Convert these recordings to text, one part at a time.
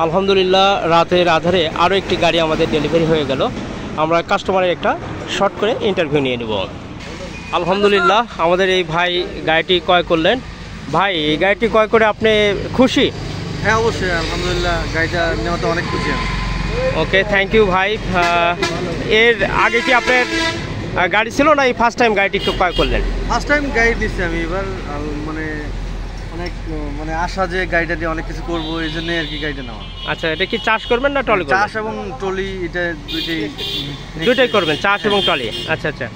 আলহামদুলিল্লাহ রাতের আধারে আরও একটি গাড়ি আমাদের ডেলিভারি হয়ে গেল। আমরা কাস্টমারের একটা শর্ট করে ইন্টারভিউ নিয়ে নেব। আলহামদুলিল্লাহ আমাদের এই ভাই গাড়িটি ক্রয় করলেন। ভাই এই গাড়িটি ক্রয় করে আপনি খুশি? হ্যাঁ অবশ্যই, আলহামদুলিল্লাহ গাড়িটা নেওয়াতে অনেক খুশি। ওকে, থ্যাংক ইউ ভাই। এর আগে কি আপনার গাড়ি ছিল না এই ফার্স্ট টাইম গাড়িটি ক্রয় করলেন? ফার্স্ট টাইম গাড়ি নিচ্ছি আমি এবার, মানে অনেক মানে আশা যে গাড়িটা দিয়ে অনেক কিছু করবো, এই জন্যই আর কি গাড়িটা নেওয়া। আচ্ছা, এটা কি চাষ করবেন না ট্রলি? চাষ এবং ট্রলি এটা দুইটাই করবেন, চাষ এবং ট্রলি। আচ্ছা আচ্ছা,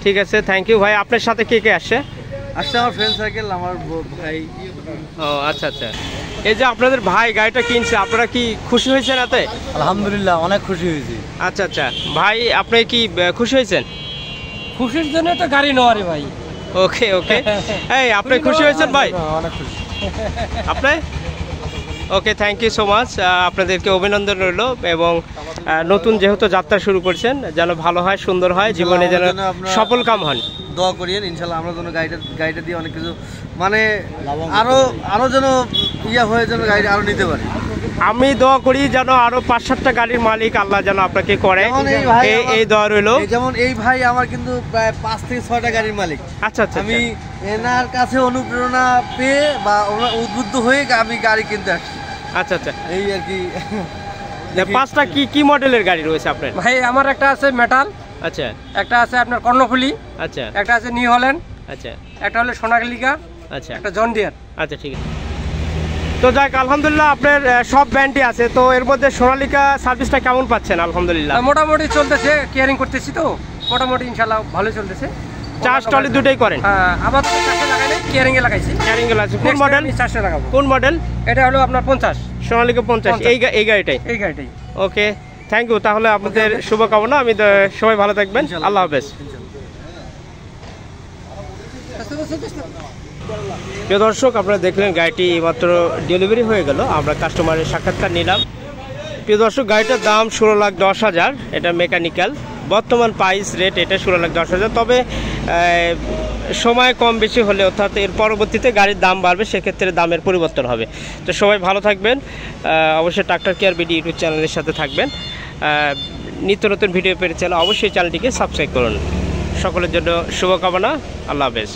ঠিক আছে, থ্যাংক ইউ ভাই। আপনার সাথে কে কে আসছে? আমার ফ্রেন্ড সার্কেল, আমার ভাই। ও আচ্ছা আচ্ছা, এই যে আপনাদের ভাই গাড়িটা কিনছে, আপনারা কি খুশি হয়েছেন এতে? আলহামদুলিল্লাহ অনেক খুশি হয়েছি। আচ্ছা আচ্ছা ভাই, আপনি কি খুশি হয়েছেন? খুশির জন্য তো গাড়ি নেওয়ারে ভাই। ওকে ওকে, এই আপনি খুশি হয়েছেন ভাই? অনেক খুশি। আপনি? ওকে, থ্যাংক ইউ সো মাচ। আপনাদেরকে অভিনন্দন রইল, এবং নতুন যেহেতু যাত্রা শুরু করছেন যেন ভালো হয়, সুন্দর হয়, জীবনে যেন সফল কাম হন। দোয়া করিয়েন ইনশাল্লাহ, আমরা যেন গাড়িটা দিয়ে অনেক কিছু মানে আরো যেন হয়ে যেন গাড়ি আরো নিতে পারি। আমি দোয়া করি যেন আরো 5-7টা গাড়ির মালিক আল্লাহ যেন আপনাকে করে, এই দোয়া রইল। যেমন এই ভাই আমার কিন্তু প্রায় 5 থেকে 6টা গাড়ির মালিক। আচ্ছা আচ্ছা, আমি এনার কাছে অনুপ্রেরণা পেয়ে বা উদ্বুদ্ধ হয়ে আমি গাড়ি কিনতে আসছি। আচ্ছা আচ্ছা, এই আর কি। 5টা কি মডেলের গাড়ি রয়েছে আপনার? ভাই আমার একটা আছে মেটাল, আচ্ছা, একটা আছে আপনার কর্ণফুলি, আচ্ছা, একটা আছে নিউ হল্যান্ড, আচ্ছা, একটা হলো সোনালিকা, আচ্ছা, একটা জন ডিয়ার। আচ্ছা ঠিক আছে। তো যাক, আলহামদুলিল্লাহ আপনার সব ব্র্যান্ডই আছে, তো এর মধ্যে সোনালিকা সার্ভিসটা কেমন পাচ্ছেন? আলহামদুলিল্লাহ মোটামুটি চলতেছে, কেয়ারিং করতেছি তো মোটামুটি ইনশাল্লাহ ভালো চলতেছে। চাষ ট্রলি দুটোই করেন? আবার চাষে লাগাই নাই, কেয়ারিং এ লাগাইছি। কেয়ারিং এ লাগাইছি। কোন মডেল? চাষে লাগাবো। কোন মডেল? এটা হলো আপনার 50, সোনালিকা 50। এই গাড়িটাই। ওকে, থ্যাংক ইউ। তাহলে আপনাদের শুভকামনা। আমি সবাই ভালো থাকবেন, আল্লাহ হাফেজ। প্রিয় দর্শক, আপনারা দেখলেন গাড়িটি মাত্র ডেলিভারি হয়ে গেল। আমরা কাস্টমারের সাক্ষাৎকার নিলাম। প্রিয় দর্শক, গাড়িটার দাম 16,10,000। এটা মেকানিক্যাল, বর্তমান প্রাইস রেট এটা 16,10,000। তবে সময় কম বেশি হলে, অর্থাৎ এর পরবর্তীতে গাড়ির দাম বাড়বে, সেক্ষেত্রে দামের পরিবর্তন হবে। তো সবাই ভালো থাকবেন, অবশ্যই ট্রাক্টর কেয়ার বিডি ইউটিউব চ্যানেলের সাথে থাকবেন। নিত্য নতুন ভিডিও পেতে চাইলে অবশ্যই চ্যানেলটিকে সাবস্ক্রাইব করুন। সকলের জন্য শুভকামনা, আল্লাহ হাফেজ।